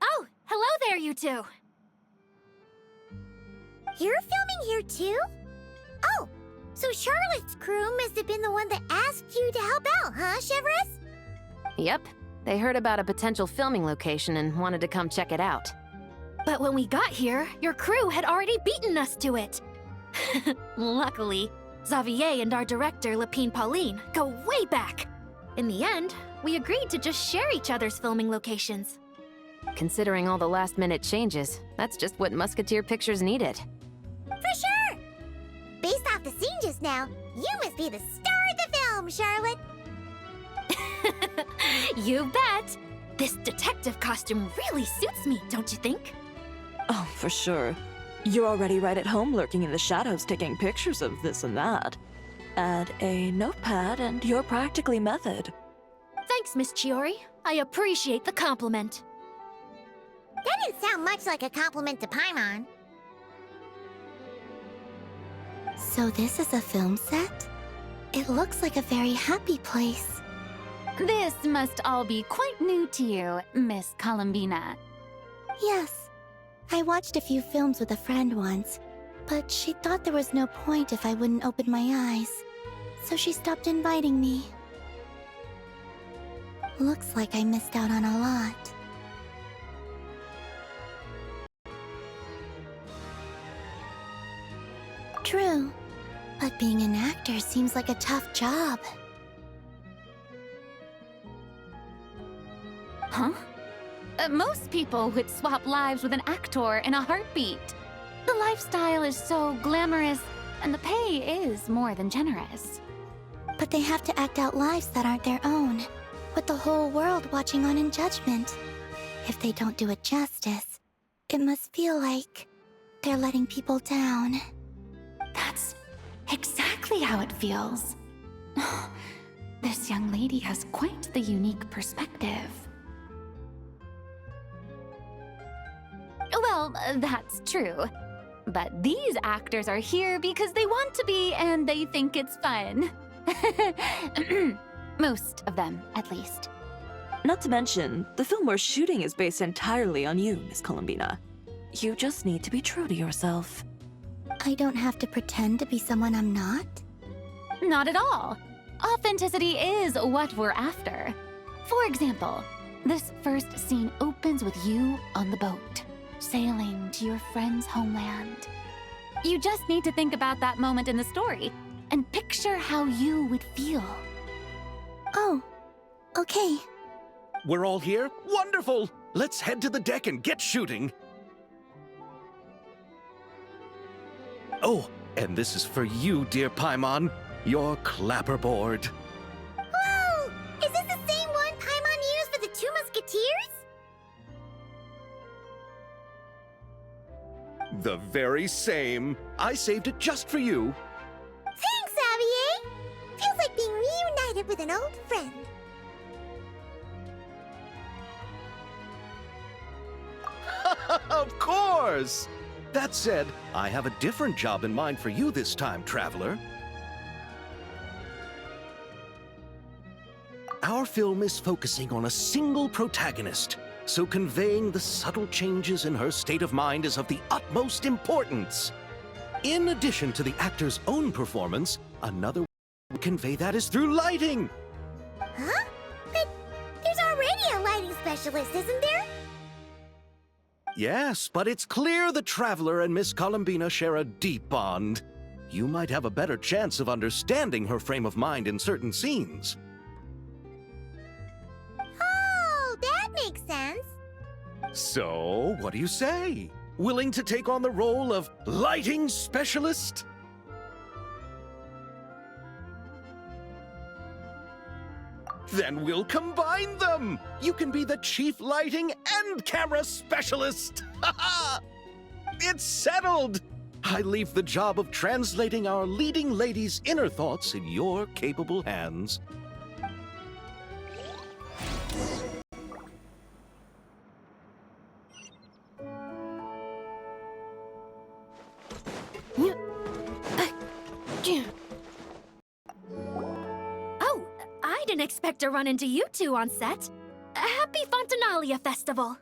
Oh, hello there, you two. You're filming here too? Oh, so Charlotte's crew must have been the one that asked you to help out, huh, Chevrez? Yep. They heard about a potential filming location and wanted to come check it out. But when we got here, your crew had already beaten us to it. Luckily, Xavier and our director, Lapine Pauline, go way back. In the end, we agreed to just share each other's filming locations. Considering all the last-minute changes, that's just what Musketeer Pictures needed. For sure! Based off the scene just now, you must be the star of the film, Charlotte! You bet! This detective costume really suits me, don't you think? Oh, for sure. You're already right at home lurking in the shadows taking pictures of this and that. Add a notepad and you're practically method. Thanks, Miss Chiori. I appreciate the compliment. That didn't sound much like a compliment to Paimon. So this is a film set? It looks like a very happy place. This must all be quite new to you, Miss Columbina. Yes. I watched a few films with a friend once, but she thought there was no point if I wouldn't open my eyes. So she stopped inviting me. Looks like I missed out on a lot. True, but being an actor seems like a tough job. Huh? Most people would swap lives with an actor in a heartbeat. The lifestyle is so glamorous, and the pay is more than generous. But they have to act out lives that aren't their own, with the whole world watching on in judgment. If they don't do it justice, it must feel like they're letting people down. That's exactly how it feels. This young lady has quite the unique perspective. Well, that's true. But these actors are here because they want to be and they think it's fun. Most of them, at least. Not to mention, the film we're shooting is based entirely on you, Miss Columbina. You just need to be true to yourself. I don't have to pretend to be someone I'm not? Not at all. Authenticity is what we're after. For example, this first scene opens with you on the boat, sailing to your friend's homeland. You just need to think about that moment in the story and picture how you would feel. Oh, okay. We're all here? Wonderful! Let's head to the deck and get shooting. Oh, and this is for you, dear Paimon. Your clapperboard. Whoa! Is this the same one Paimon used for the Two Musketeers? The very same. I saved it just for you. Thanks, Xavier! Feels like being reunited with an old friend. Of course! That said, I have a different job in mind for you this time, traveler. Our film is focusing on a single protagonist, so conveying the subtle changes in her state of mind is of the utmost importance. In addition to the actor's own performance, another way to convey that is through lighting. Huh? But there's already a lighting specialist, isn't there? Yes, but it's clear the Traveler and Miss Columbina share a deep bond. You might have a better chance of understanding her frame of mind in certain scenes. Oh, that makes sense. So, what do you say? Willing to take on the role of lighting specialist? Then we'll combine them! You can be the chief lighting and camera specialist! It's settled! I leave the job of translating our leading lady's inner thoughts in your capable hands. Oh, I didn't expect to run into you two on set. Happy Fontanalia Festival.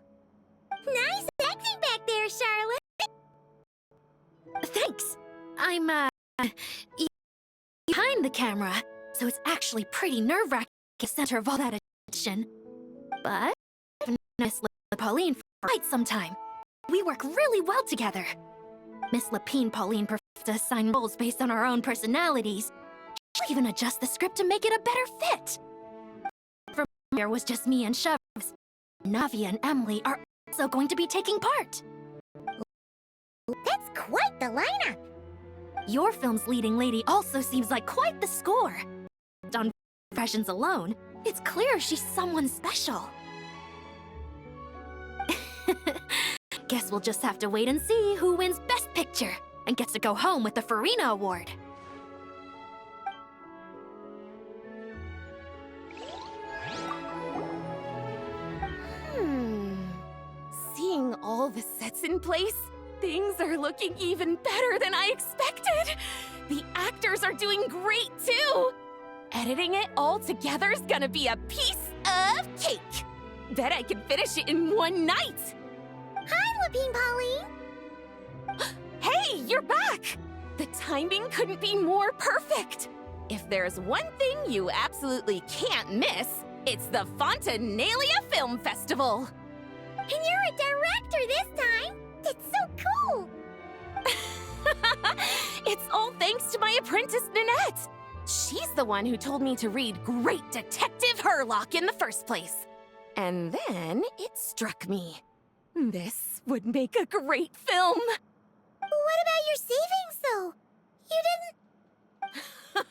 Nice acting back there, Charlotte. Thanks. I'm, behind the camera, so it's actually pretty nerve-wracking at the center of all that attention. But I've known Miss Pauline for quite some time. We work really well together. Miss Lapine Pauline prefers to assign roles based on our own personalities. She'll even adjust the script to make it a better fit. For premiere was just me and Shovs. Navi and Emily are also going to be taking part. That's quite the lineup. Your film's leading lady also seems like quite the score. On impressions alone, it's clear she's someone special. Guess we'll just have to wait and see who wins Best Picture and gets to go home with the Farina Award. Seeing all the sets in place, things are looking even better than I expected. The actors are doing great too. Editing it all together is gonna be a piece of cake. Bet I can finish it in one night. Hi, Lapine Pauline. Hey, you're back! The timing couldn't be more perfect. If there's one thing you absolutely can't miss, it's the Fontanalia Film Festival. And you're a director this time. That's so cool. It's all thanks to my apprentice, Nanette. She's the one who told me to read Great Detective Herlock in the first place. And then it struck me. This would make a great film. What about your savings, though? You didn't...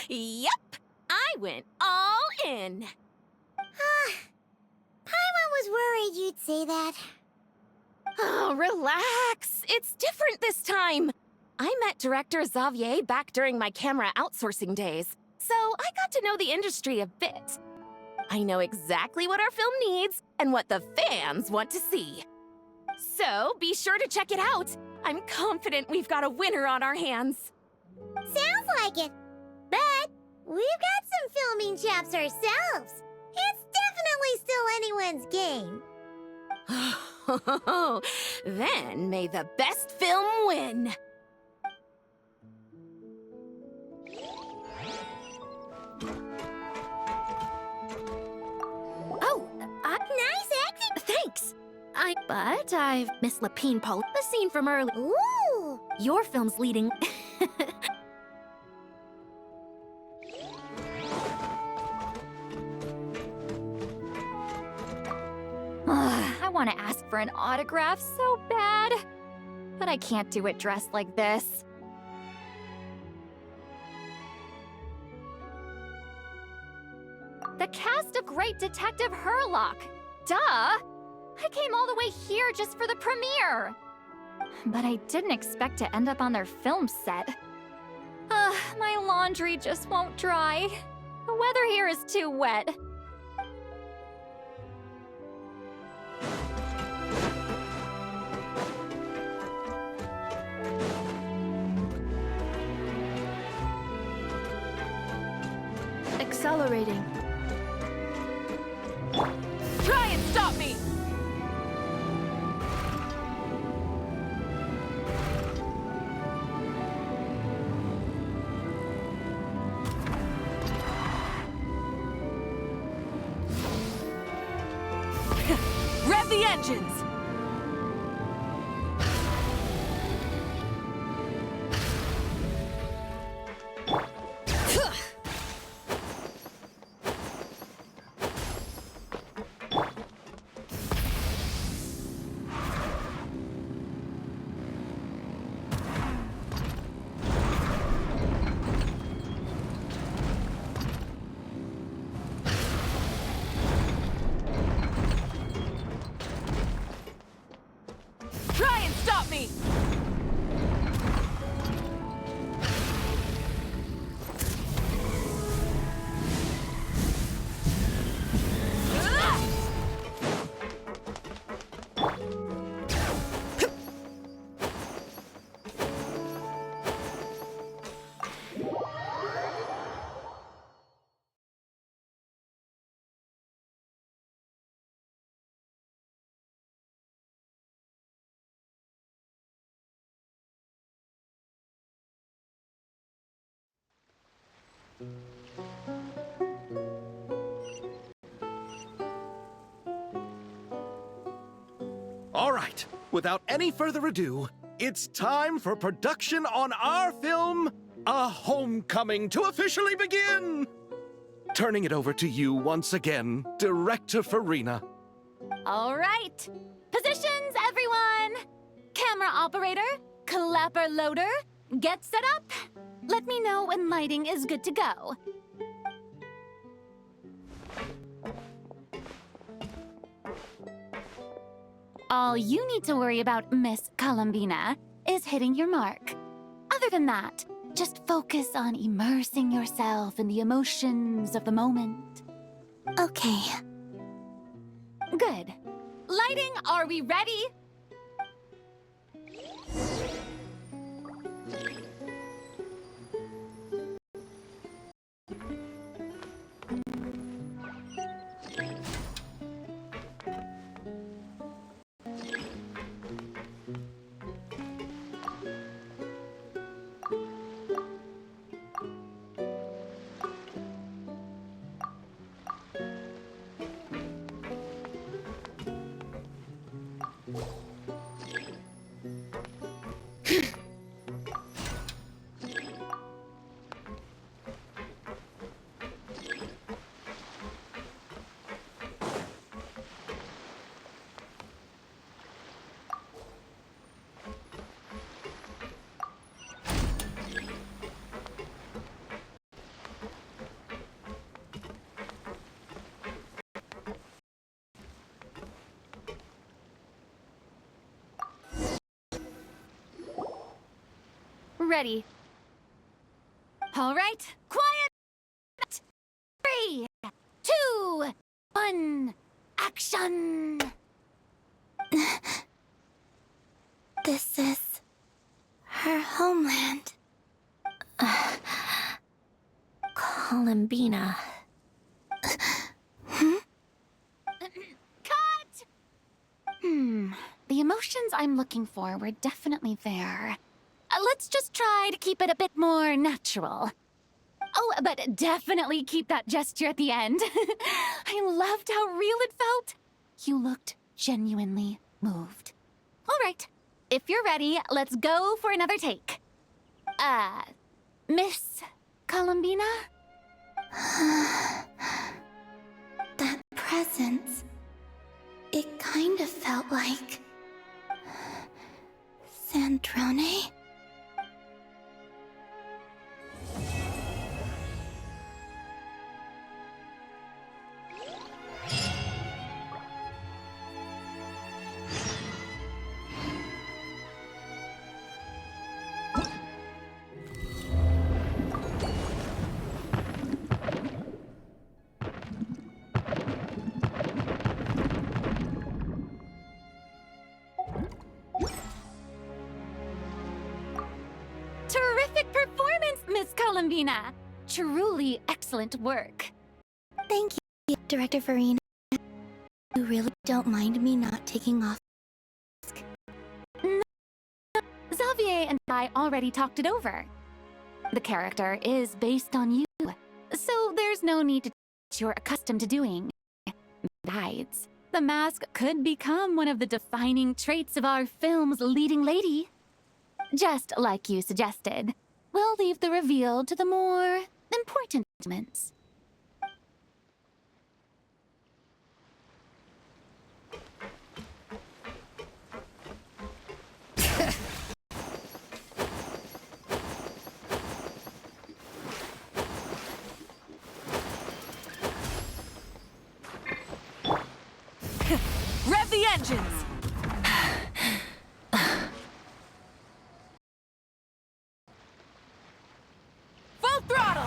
Yep, I went all in. Paimon was worried you'd say that. Oh, relax. It's different this time. I met director Xavier back during my camera outsourcing days, so I got to know the industry a bit. I know exactly what our film needs and what the fans want to see. So be sure to check it out. I'm confident we've got a winner on our hands. Sounds like it. But we've got some filming chops ourselves. It's definitely still anyone's game. Then may the best film win. Oh, Nice acting. thanks. But I've Miss Lapine Paul, the scene from earlier. Ooh. Your film's leading. I want to ask for an autograph so bad, but I can't do it dressed like this. The cast of Great Detective Herlock. Duh! I came all the way here just for the premiere. But I didn't expect to end up on their film set. My laundry just won't dry. The weather here is too wet. Accelerating. Try and stop me! dimensions! Try and stop me! All right, without any further ado, it's time for production on our film, A Homecoming, to officially begin! Turning it over to you once again, Director Farina. All right. Positions, everyone! Camera operator, clapper loader, get set up. Let me know when lighting is good to go. All you need to worry about, Miss Columbina, is hitting your mark. Other than that, just focus on immersing yourself in the emotions of the moment. Okay. Good. Lighting, are we ready? Ready. All right, quiet! 3, 2, 1, action! This is her homeland. Columbina. Cut! The emotions I'm looking for were definitely there. Let's just try to keep it a bit more natural. Oh, but definitely keep that gesture at the end. I loved how real it felt. You looked genuinely moved. All right, if you're ready, let's go for another take. Miss Columbina? That presence. It kind of felt like... Sandrone? Terrific performance, Miss Columbina! Truly excellent work. Thank you, Director Farina. You really don't mind me not taking off. Xavier and I already talked it over. The character is based on you, so there's no need to teach what you're accustomed to doing. Besides, The mask could become one of the defining traits of our film's leading lady. Just like you suggested, we'll leave the reveal to the more important moments. Rev the engines! Full throttle!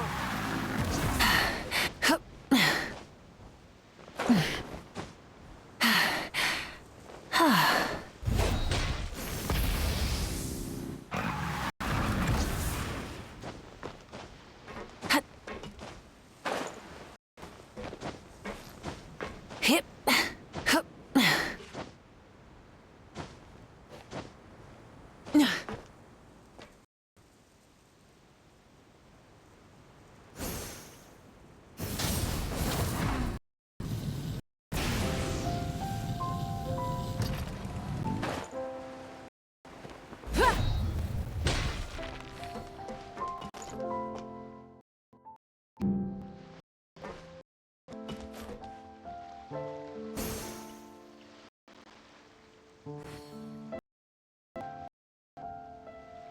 Hip.